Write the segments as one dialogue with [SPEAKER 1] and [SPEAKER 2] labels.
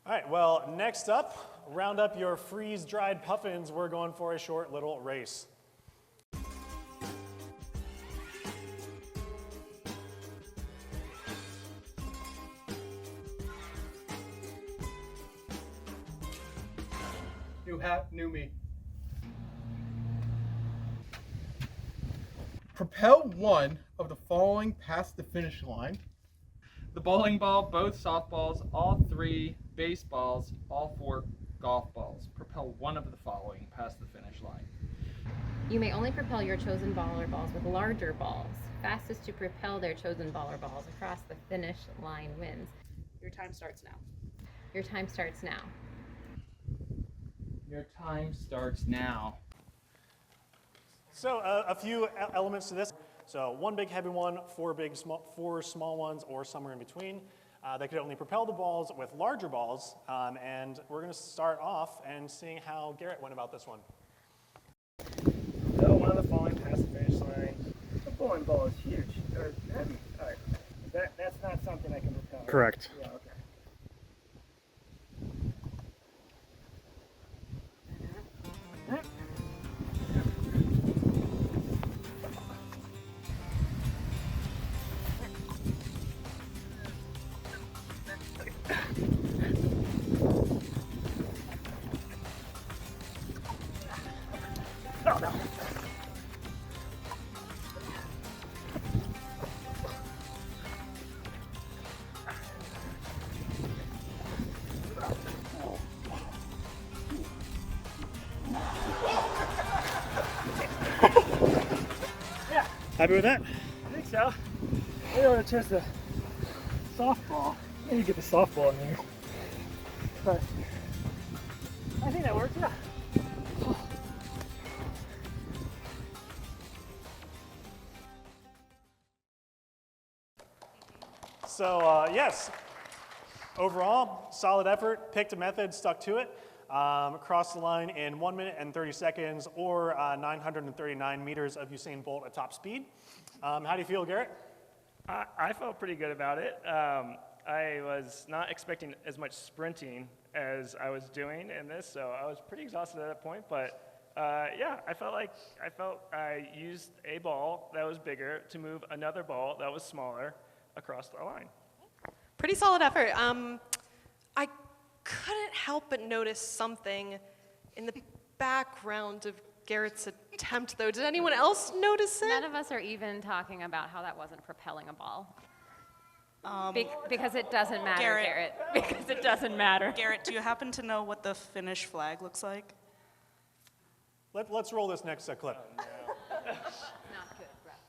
[SPEAKER 1] All right, well, next up, round up your freeze-dried puffins. We're going for a short little race.
[SPEAKER 2] New hat, new me. Propel one of the following past the finish line.
[SPEAKER 3] The bowling ball, both softballs, all 3 baseballs, all 4 golf balls. Propel one of the following past the finish line.
[SPEAKER 4] You may only propel your chosen ball or balls with larger balls. Fastest to propel their chosen ball or balls across the finish line wins.
[SPEAKER 5] Your time starts now.
[SPEAKER 4] Your time starts now.
[SPEAKER 3] Your time starts now.
[SPEAKER 1] So a few elements to this. So 1 big heavy one, 4 small ones, or somewhere in between. They could only propel the balls with larger balls, and we're going to start off and seeing how Garrett went about this one.
[SPEAKER 6] So one of the following past the finish line. The bowling ball is huge or heavy. All right, that's not something I can propel.
[SPEAKER 1] Correct.
[SPEAKER 6] Yeah. Okay. Oh, no. Yeah.
[SPEAKER 1] Happy with that?
[SPEAKER 6] I think so. Maybe I want to test the softball. Maybe get the softball in there. But I think that worked, yeah.
[SPEAKER 1] So yes, overall, solid effort, picked a method, stuck to it, crossed the line in 1 minute and 30 seconds or 939 meters of Usain Bolt at top speed. How do you feel, Garrett?
[SPEAKER 7] I felt pretty good about it. I was not expecting as much sprinting as I was doing in this, so I was pretty exhausted at that point, but yeah, I felt I used a ball that was bigger to move another ball that was smaller across the line.
[SPEAKER 5] Pretty solid effort. I couldn't help but notice something in the background of Garrett's attempt, though. Did anyone else notice it?
[SPEAKER 4] None of us are even talking about how that wasn't propelling a ball. Because it doesn't matter, Garrett. Because it doesn't matter.
[SPEAKER 8] Garrett, do you happen to know what the Finnish flag looks like?
[SPEAKER 1] Let's roll this next clip.
[SPEAKER 4] Not good, Brett.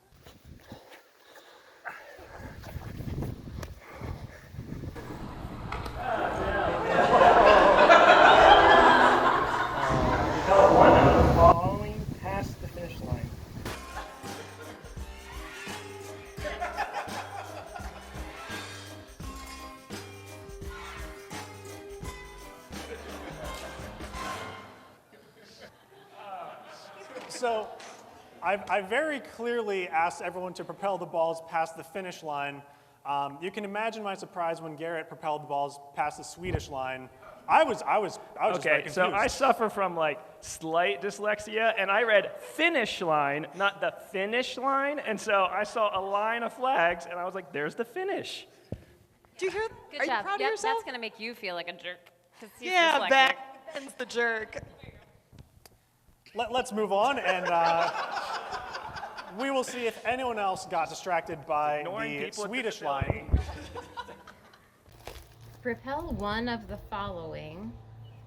[SPEAKER 6] One of the following past the finish line.
[SPEAKER 1] So I very clearly asked everyone to propel the balls past the finish line. You can imagine my surprise when Garrett propelled the balls past the Swedish line. I was just very
[SPEAKER 7] Okay,
[SPEAKER 1] confused.
[SPEAKER 7] so I suffer from like slight dyslexia, and I read finish line, not the finish line, and so I saw a line of flags, and I was like, there's the finish.
[SPEAKER 5] Do you hear?
[SPEAKER 4] Good
[SPEAKER 5] Are
[SPEAKER 4] job.
[SPEAKER 5] you proud of
[SPEAKER 4] Yep,
[SPEAKER 5] yourself?
[SPEAKER 4] that's going to make you feel like a jerk. 'Cause he's
[SPEAKER 5] Yeah,
[SPEAKER 4] dyslexic.
[SPEAKER 5] that ends the jerk.
[SPEAKER 1] Let's move on, and we will see if anyone else got distracted by
[SPEAKER 7] Ignoring
[SPEAKER 1] the
[SPEAKER 7] people with
[SPEAKER 1] Swedish
[SPEAKER 7] disability.
[SPEAKER 1] line.
[SPEAKER 4] Propel one of the following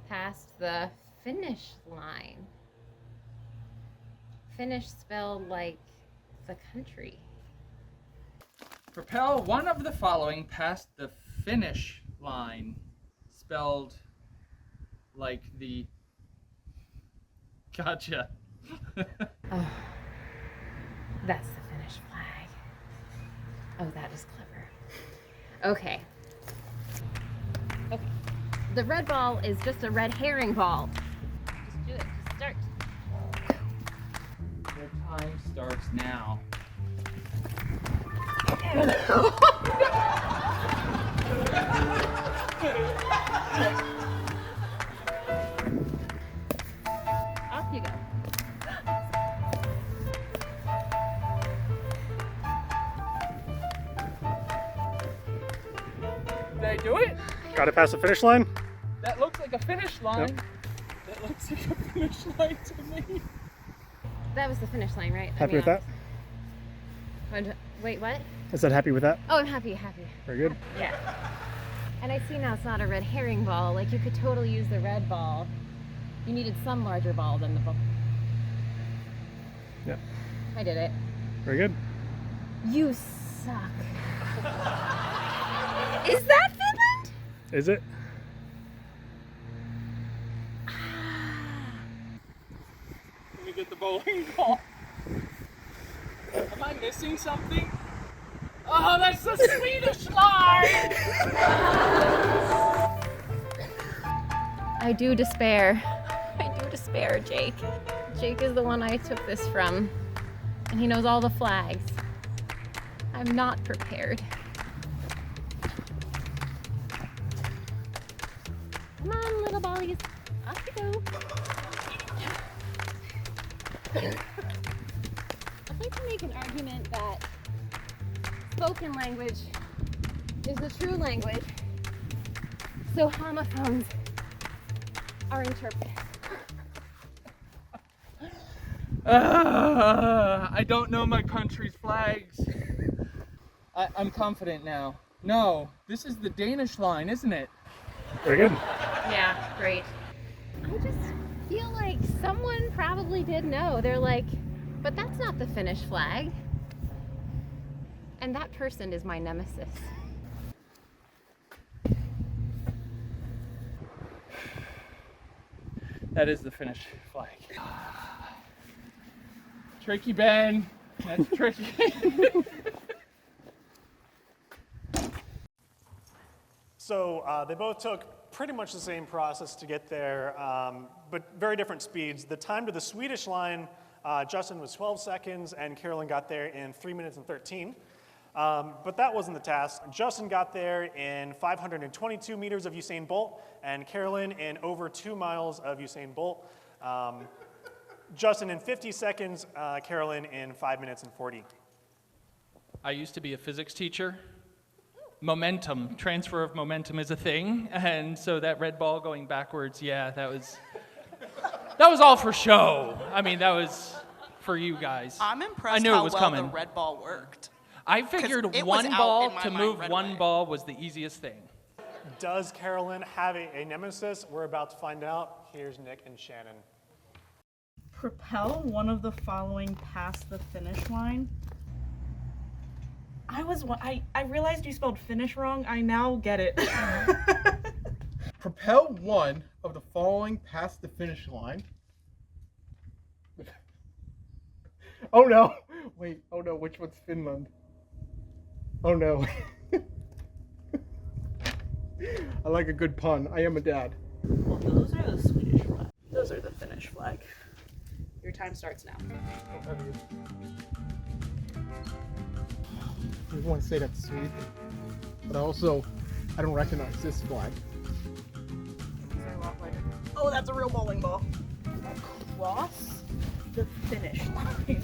[SPEAKER 4] past the finish line. Finish spelled like the country.
[SPEAKER 3] Propel one of the following past the finish line, spelled like the. Gotcha.
[SPEAKER 4] Oh, that's the Finnish flag. Oh, that is clever. Okay. Okay. The red ball is just a red herring ball. Just do it. Just start.
[SPEAKER 3] Your time starts now.
[SPEAKER 4] Off you go.
[SPEAKER 2] Did I do it?
[SPEAKER 1] Got it past the finish line?
[SPEAKER 2] That looks like a finish line. That looks like a finish line to me.
[SPEAKER 4] That was the finish line, right?
[SPEAKER 1] Happy with that?
[SPEAKER 4] Wait, what?
[SPEAKER 1] I said happy with that.
[SPEAKER 4] Oh, I'm happy.
[SPEAKER 1] Very good.
[SPEAKER 4] Yeah. And I see now it's not a red herring ball. Like, you could totally use the red ball. You needed some larger ball than the ball.
[SPEAKER 1] Yep.
[SPEAKER 4] I did it.
[SPEAKER 1] Very good.
[SPEAKER 4] You suck. Is that Finland?
[SPEAKER 1] Is it?
[SPEAKER 2] Let me get the bowling ball. Am I missing something? Oh, that's the Swedish line!
[SPEAKER 4] I do despair. I do despair, Jake. Jake is the one I took this from, and he knows all the flags. I'm not prepared. Come on, little ballies. Off you go. I'd like to make an argument that spoken language is the true language, so homophones are interpreted.
[SPEAKER 2] I don't know my country's flags. I'm confident now. No, this is the Danish line, isn't it?
[SPEAKER 1] Very good.
[SPEAKER 4] Yeah, great. I just feel like someone probably did know. They're like, but that's not the Finnish flag. And that person is my nemesis.
[SPEAKER 2] That is the Finnish flag. Tricky, Ben. That's tricky.
[SPEAKER 1] So they both took pretty much the same process to get there, but very different speeds. The time to the Swedish line, Justin was 12 seconds, and Carolyn got there in 3 minutes and 13. But that wasn't the task. Justin got there in 522 meters of Usain Bolt, and Carolyn in over 2 miles of Usain Bolt. Justin in 50 seconds, Carolyn in 5 minutes and 40.
[SPEAKER 3] I used to be a physics teacher. Momentum, transfer of momentum is a thing, and so that red ball going backwards, yeah, that was all for show. I mean, that was for you guys.
[SPEAKER 8] I'm
[SPEAKER 3] I
[SPEAKER 8] impressed
[SPEAKER 3] knew
[SPEAKER 8] how
[SPEAKER 3] it was
[SPEAKER 8] well
[SPEAKER 3] coming.
[SPEAKER 8] the red ball worked.
[SPEAKER 3] I figured
[SPEAKER 8] it was
[SPEAKER 3] one
[SPEAKER 8] out
[SPEAKER 3] ball
[SPEAKER 8] in my
[SPEAKER 3] to
[SPEAKER 8] mind
[SPEAKER 3] move
[SPEAKER 8] right
[SPEAKER 3] one
[SPEAKER 8] away.
[SPEAKER 3] ball was the easiest thing.
[SPEAKER 1] Does Carolyn have a nemesis? We're about to find out. Here's Nick and Shannon.
[SPEAKER 8] Propel one of the following past the finish line. I realized you spelled finish wrong. I now get it.
[SPEAKER 2] Propel one of the following past the finish line. Oh no! Wait, oh no, which one's Finland? Oh no. I like a good pun. I am a dad.
[SPEAKER 8] Well, those are the Swedish flag. Those are the Finnish flag. Your time starts now.
[SPEAKER 2] I just want to say that's sweet, but I don't recognize this flag.
[SPEAKER 8] Oh, that's a real bowling ball. Across the finish line.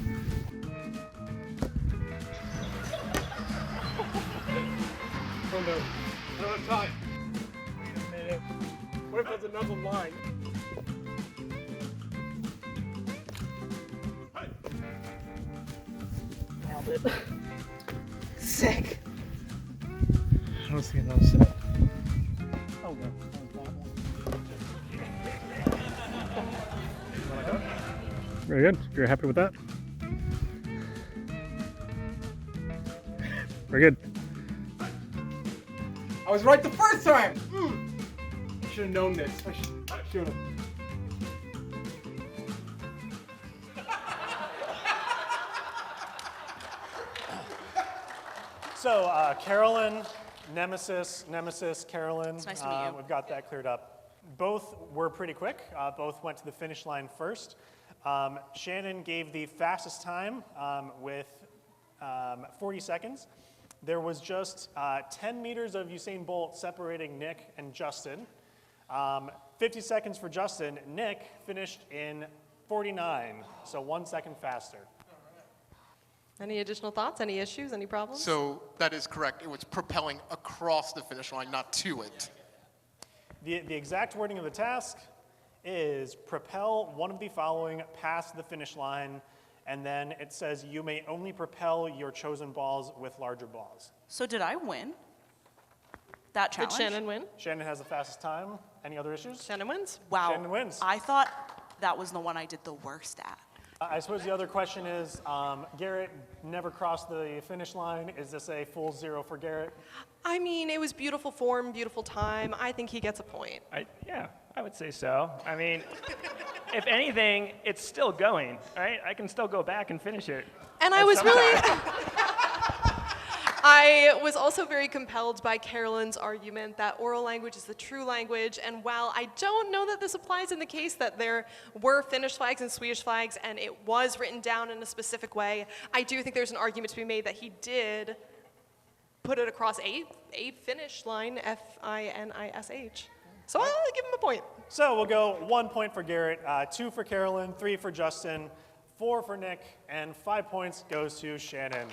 [SPEAKER 2] Oh no, I don't have time. Wait a minute. What if there's another line?
[SPEAKER 8] Nailed it. Sick.
[SPEAKER 2] I don't see another set. Oh no, that one.
[SPEAKER 1] Very good. You're happy with that? Very good.
[SPEAKER 2] I was right the first time! I should have known this. I should have.
[SPEAKER 1] So Carolyn, nemesis, Carolyn.
[SPEAKER 8] It's nice to meet you.
[SPEAKER 1] We've got that cleared up. Both were pretty quick. Both went to the finish line first. Shannon gave the fastest time with 40 seconds. there was just 10 meters of Usain Bolt separating Nick and Justin. 50 seconds for Justin. Nick finished in 49, so 1 second faster.
[SPEAKER 5] Any additional thoughts? Any issues? Any problems?
[SPEAKER 9] So that is correct. It was propelling across the finish line, not to it.
[SPEAKER 1] The exact wording of the task is propel one of the following past the finish line, and then it says you may only propel your chosen balls with larger balls.
[SPEAKER 8] So did I win that
[SPEAKER 5] Did
[SPEAKER 8] challenge?
[SPEAKER 5] Shannon win?
[SPEAKER 1] Shannon has the fastest time. Any other issues?
[SPEAKER 5] Shannon wins?
[SPEAKER 8] Wow.
[SPEAKER 1] Shannon wins.
[SPEAKER 8] I thought that was the one I did the worst at.
[SPEAKER 1] I suppose the other question is, Garrett never crossed the finish line. Is this a full 0 for Garrett?
[SPEAKER 5] I mean, it was beautiful form, beautiful time. I think he gets a point.
[SPEAKER 7] Yeah, I would say so. I mean, if anything, it's still going, right? I can still go back and finish it.
[SPEAKER 5] And I was really, I was also very compelled by Carolyn's argument that oral language is the true language, and while I don't know that this applies in the case that there were Finnish flags and Swedish flags and it was written down in a specific way, I do think there's an argument to be made that he did put it across a Finnish line, F-I-N-I-S-H. So I'll give him a point.
[SPEAKER 1] So we'll go 1 point for Garrett, 2 for Carolyn, 3 for Justin, 4 for Nick, and 5 points goes to Shannon.